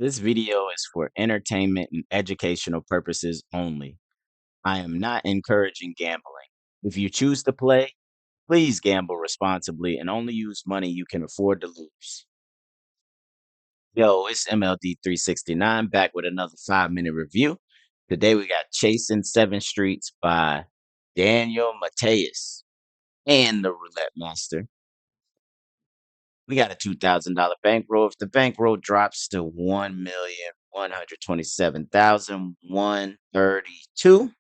This video is for entertainment and educational purposes only. I am not encouraging gambling. If you choose to play, please gamble responsibly and only use money you can afford to lose. Yo, it's MLD 369 back with another 5 minute review. Today we got Chasing Seven Streets by Daniel Mateus and the Roulette Master. We got a $2,000 bankroll. If the bankroll drops to 1,127,132,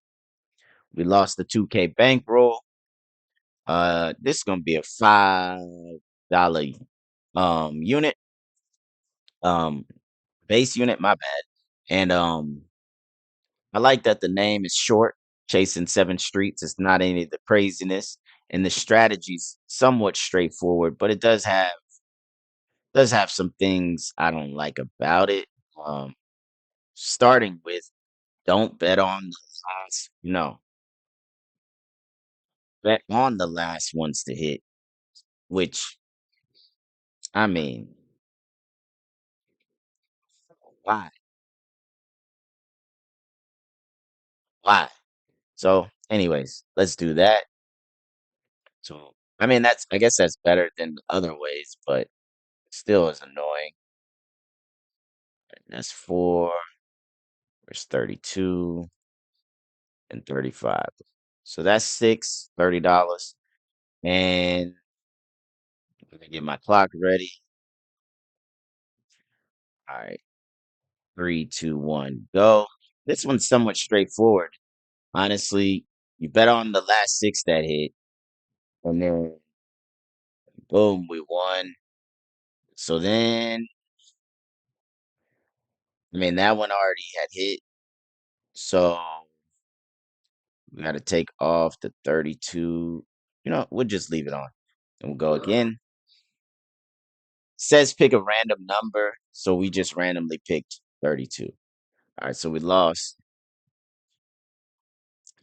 we lost the 2K bankroll. This is gonna be a $5 unit, um, base unit, my bad. And I like that the name is short, Chasing Seven Streets. It's not any of the craziness, and the strategy's somewhat straightforward, but it does have some things I don't like about it. Um, Starting with, don't bet on the last, bet on the last ones to hit, which, I mean, why? Why? So, anyways, let's do that. So, I mean, I guess that's better than the other ways, but still is annoying. That's four, there's 32 and 35. So that's $30. And I'm gonna get my clock ready. All right, three, two, one, go. This one's somewhat straightforward. Honestly, you bet on the last six that hit, and then boom, we won. So then, I mean, that one already had hit. So we got to take off the 32. We'll just leave it on. And we'll go again. Says pick a random number. So we just randomly picked 32. All right, so we lost.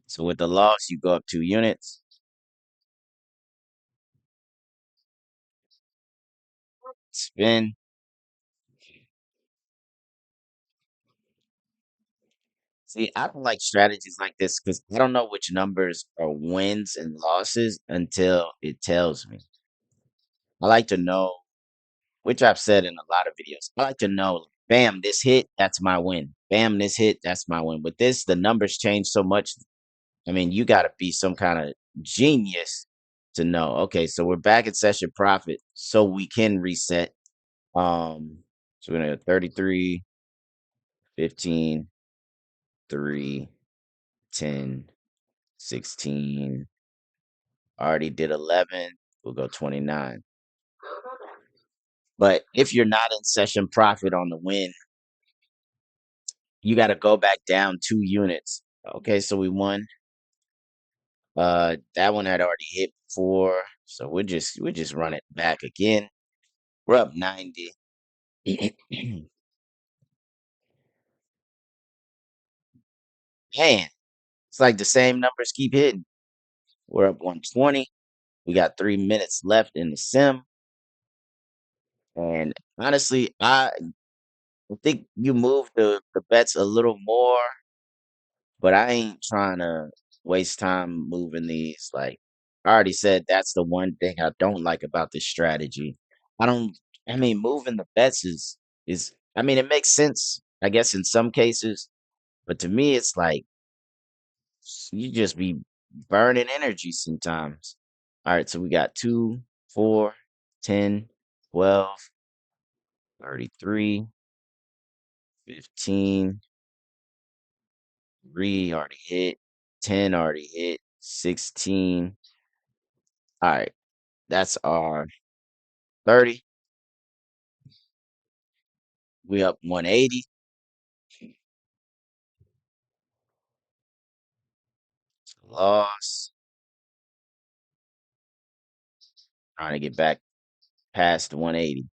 So with the loss, you go up 2 units. Spin. See, I don't like strategies like this because I don't know which numbers are wins and losses until it tells me. I like to know, which I've said in a lot of videos. I like to know, bam, this hit, that's my win. Bam, this hit, that's my win. With this, the numbers change so much. I mean, you got to be some kind of genius to know. Okay, so we're back at session profit, so we can reset. So we're gonna go 33, 15, 3, 10, 16. Already did 11. We'll go 29. But if you're not in session profit on the win, you got to go back down 2 units. Okay, so we won. That one had already hit before, so we just run it back again. We're up 90. Man, it's like the same numbers keep hitting. We're up 120. We got 3 minutes left in the sim. And honestly, I think you move the bets a little more, but I ain't trying to waste time moving these. Like I already said, that's the one thing I don't like about this strategy. I don't. I mean, moving the bets is. I mean, it makes sense, I guess, in some cases, but to me, it's like you just be burning energy sometimes. All right, so we got 2, 4, 10, 12, 33, 15. 3 already hit, 10 already hit, 16. All right, that's our 30. We up 180. Loss. Trying to get back past 180.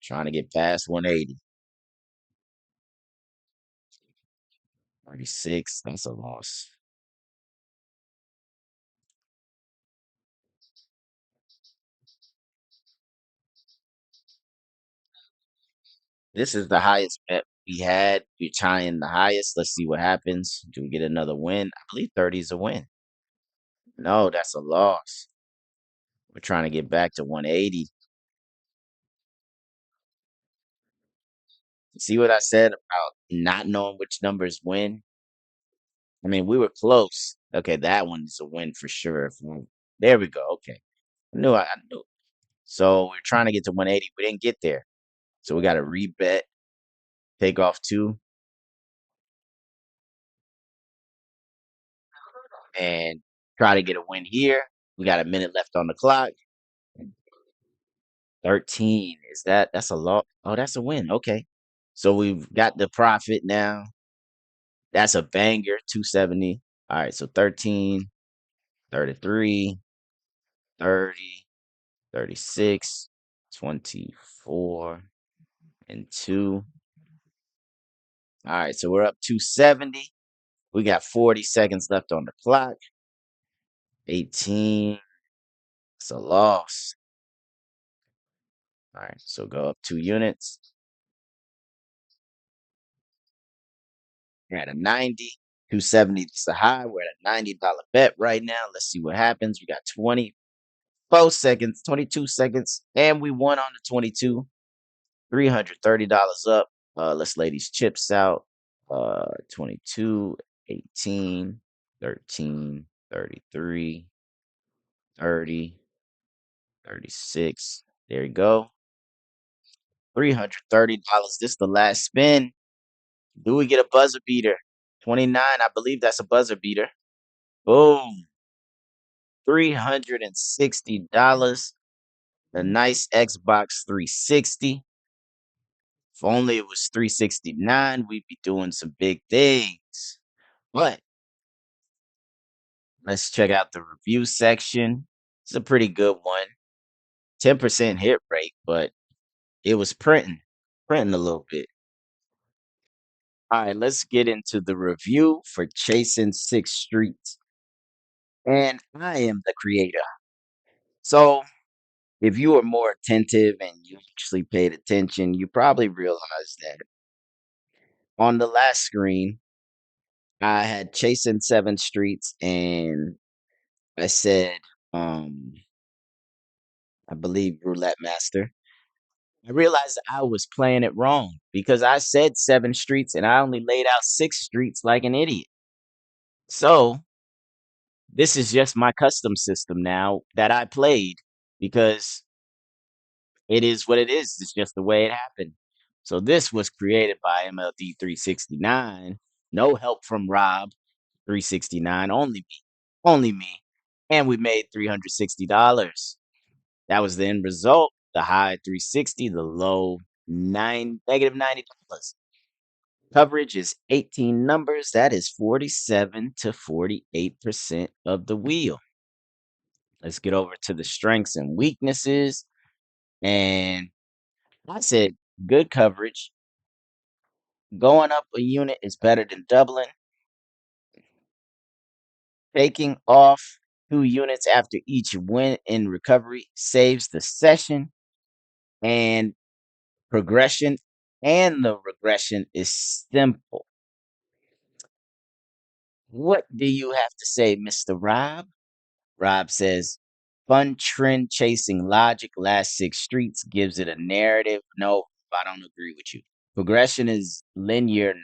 Trying to get past 180. 36. That's a loss. This is the highest bet we had. We're trying the highest. Let's see what happens. Do we get another win? I believe 30 is a win. No, that's a loss. We're trying to get back to 180. See what I said about not knowing which numbers win? I mean, we were close. Okay, that one is a win for sure. There we go. Okay. I knew. So we're trying to get to 180. We didn't get there. So we got to rebet, take off two, and try to get a win here. We got a minute left on the clock. 13. That's a lot? Oh, that's a win. Okay. So we've got the profit now. That's a banger, 270. All right, so 13, 33, 30, 36, 24, and 2. All right, so we're up 270. We got 40 seconds left on the clock. 18. It's a loss. All right, so go up 2 units. We're at a 90. 270 is the high. We're at a $90 bet right now. Let's see what happens. We got 24 seconds, 22 seconds, and we won on the 22. $330 up. Let's lay these chips out. 22, 18, 13, 33, 30, 36. There you go. $330. This is the last spin. Do we get a buzzer beater? 29. I believe that's a buzzer beater. Boom. $360. The nice Xbox 360. If only it was 369, we'd be doing some big things. But let's check out the review section. It's a pretty good one. 10% hit rate, but it was printing a little bit. All right, let's get into the review for Chasing Six Streets. And I am the creator. So if you were more attentive and you actually paid attention, you probably realized that on the last screen, I had Chasing Seven Streets and I said, um, I believe Roulette Master. I realized I was playing it wrong because I said seven streets and I only laid out six streets like an idiot. So this is just my custom system now that I played because it is what it is. It's just the way it happened. So this was created by MLD 369. No help from Rob 369. Only me. Only me. And we made $360. That was the end result. The high 360, the low negative $90. Coverage is 18 numbers. That is 47 to 48% of the wheel. Let's get over to the strengths and weaknesses. And I said good coverage. Going up a unit is better than doubling. Taking off 2 units after each win in recovery saves the session. And progression and the regression is simple. What do you have to say, Mr. Rob? Rob says, fun trend chasing logic, last six streets gives it a narrative. No, I don't agree with you. Progression is linear,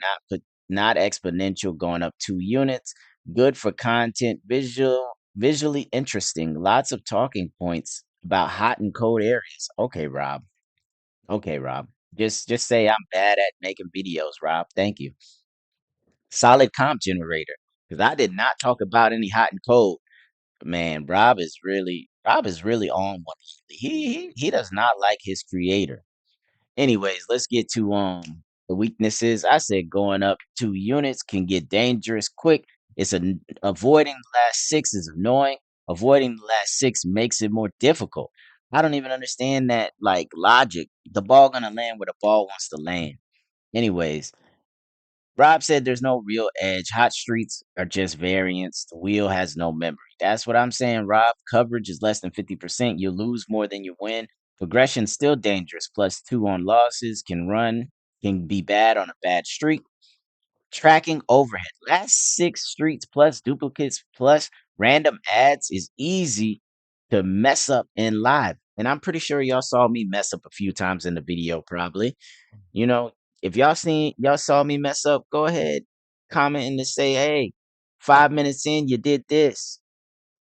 not exponential, going up 2 units. Good for content, visually interesting. Lots of talking points about hot and cold areas. Okay, Rob. Okay, Rob. Just say I'm bad at making videos, Rob. Thank you. Solid comp generator. Because I did not talk about any hot and cold. Man, Rob is really on one. He does not like his creator. Anyways, let's get to the weaknesses. I said going up 2 units can get dangerous quick. Avoiding the last six is annoying. Avoiding the last six makes it more difficult. I don't even understand that like logic. The ball gonna land where the ball wants to land. Anyways, Rob said there's no real edge. Hot streets are just variants. The wheel has no memory. That's what I'm saying, Rob. Coverage is less than 50%. You lose more than you win. Progression's still dangerous. +2 on losses. Can run. can be bad on a bad streak. Tracking overhead. Last six streets plus duplicates plus random ads is easy to mess up in live. And I'm pretty sure y'all saw me mess up a few times in the video, probably. You know, if y'all saw me mess up, go ahead, comment and just say, hey, 5 minutes in, you did this.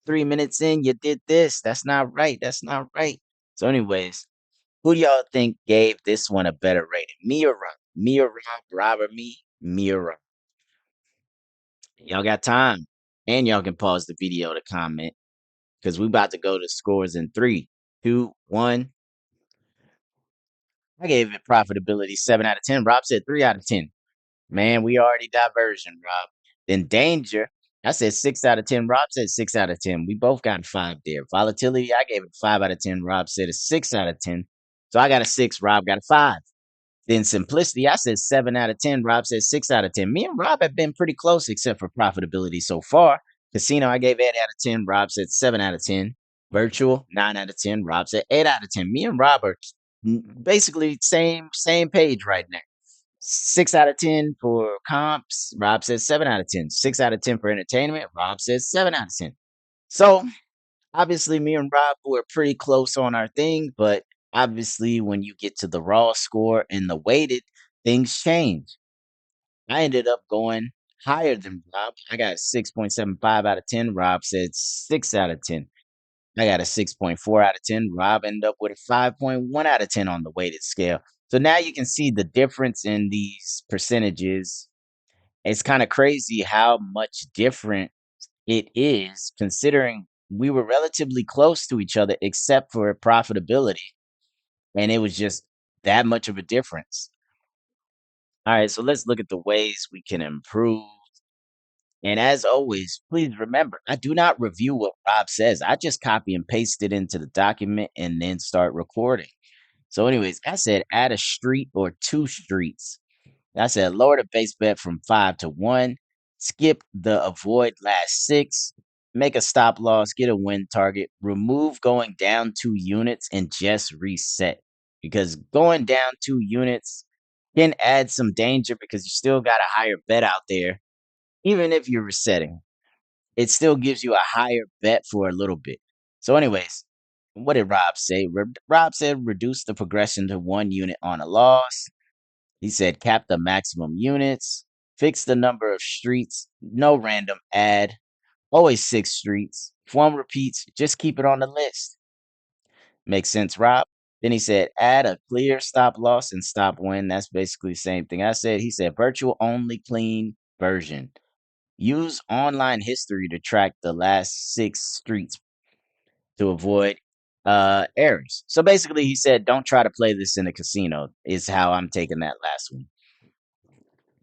3 minutes in, you did this. That's not right. That's not right. So, anyways, who do y'all think gave this one a better rating? Me or Rob? Me or Rob? Rob or me? Me or Rob? Y'all got time. And y'all can pause the video to comment because we about to go to scores in three, two, one. I gave it profitability 7 out of 10. Rob said 3 out of 10. Man, we already diversion, Rob. Then danger. I said 6 out of 10. Rob said 6 out of 10. We both got a five there. Volatility, I gave it 5 out of 10. Rob said a 6 out of 10. So I got a six. Rob got a five. Then simplicity, I said 7 out of 10. Rob said 6 out of 10. Me and Rob have been pretty close, except for profitability so far. Casino, I gave 8 out of 10. Rob said 7 out of 10. Virtual, 9 out of 10. Rob said 8 out of 10. Me and Rob are basically same page right now. 6 out of 10 for comps. Rob says 7 out of 10. 6 out of 10 for entertainment. Rob says 7 out of 10. So obviously, me and Rob were pretty close on our thing, but obviously, when you get to the raw score and the weighted, things change. I ended up going higher than Rob. I got 6.75 out of 10. Rob said 6 out of 10. I got a 6.4 out of 10. Rob ended up with a 5.1 out of 10 on the weighted scale. So now you can see the difference in these percentages. It's kind of crazy how much different it is, considering we were relatively close to each other except for profitability, and it was just that much of a difference. All right, so let's look at the ways we can improve. And as always, please remember, I do not review what Rob says. I just copy and paste it into the document and then start recording. So, anyways, I said add a street or two streets. I said lower the base bet from 5 to 1, skip the avoid last six, make a stop loss, get a win target, remove going down 2 units, and just reset. Because going down 2 units can add some danger because you still got a higher bet out there. Even if you're resetting, it still gives you a higher bet for a little bit. So, anyways, what did Rob say? Rob said reduce the progression to 1 unit on a loss. He said cap the maximum units, fix the number of streets, no random ad, always six streets. If one repeats, just keep it on the list. Makes sense, Rob? Then he said add a clear stop loss and stop win. That's basically the same thing I said. He said virtual only clean version. Use online history to track the last six streets to avoid errors. So basically, he said don't try to play this in a casino, is how I'm taking that last one.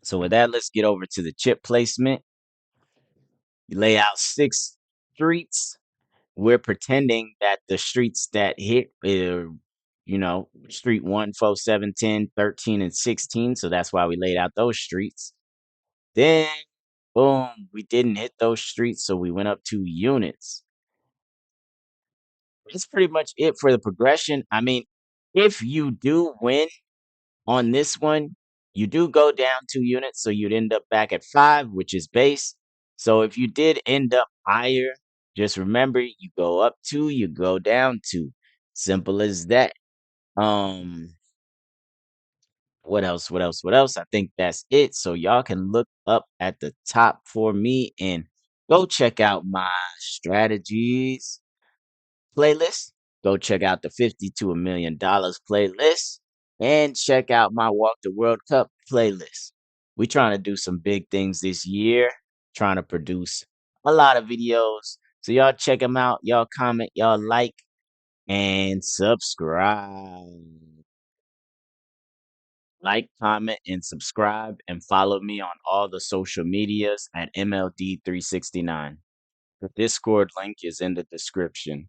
So with that, let's get over to the chip placement. You lay out six streets. We're pretending that the streets that hit are, street 1, 4, 7, 10, 13, and 16. So that's why we laid out those streets. Then, boom, we didn't hit those streets. So we went up 2 units. That's pretty much it for the progression. I mean, if you do win on this one, you do go down 2 units, so you'd end up back at 5, which is base. So if you did end up higher, just remember you go up 2, you go down 2. Simple as that. Um, what else? What else? What else? I think that's it. So y'all can look up at the top for me and go check out my strategies playlist. Go check out the 50 to $1 million playlist and check out my Walk the World Cup playlist. We trying to do some big things this year, trying to produce a lot of videos. So y'all check them out. Y'all comment, y'all like, and subscribe. Like, comment, and subscribe, and follow me on all the social medias at MLD369. The Discord link is in the description.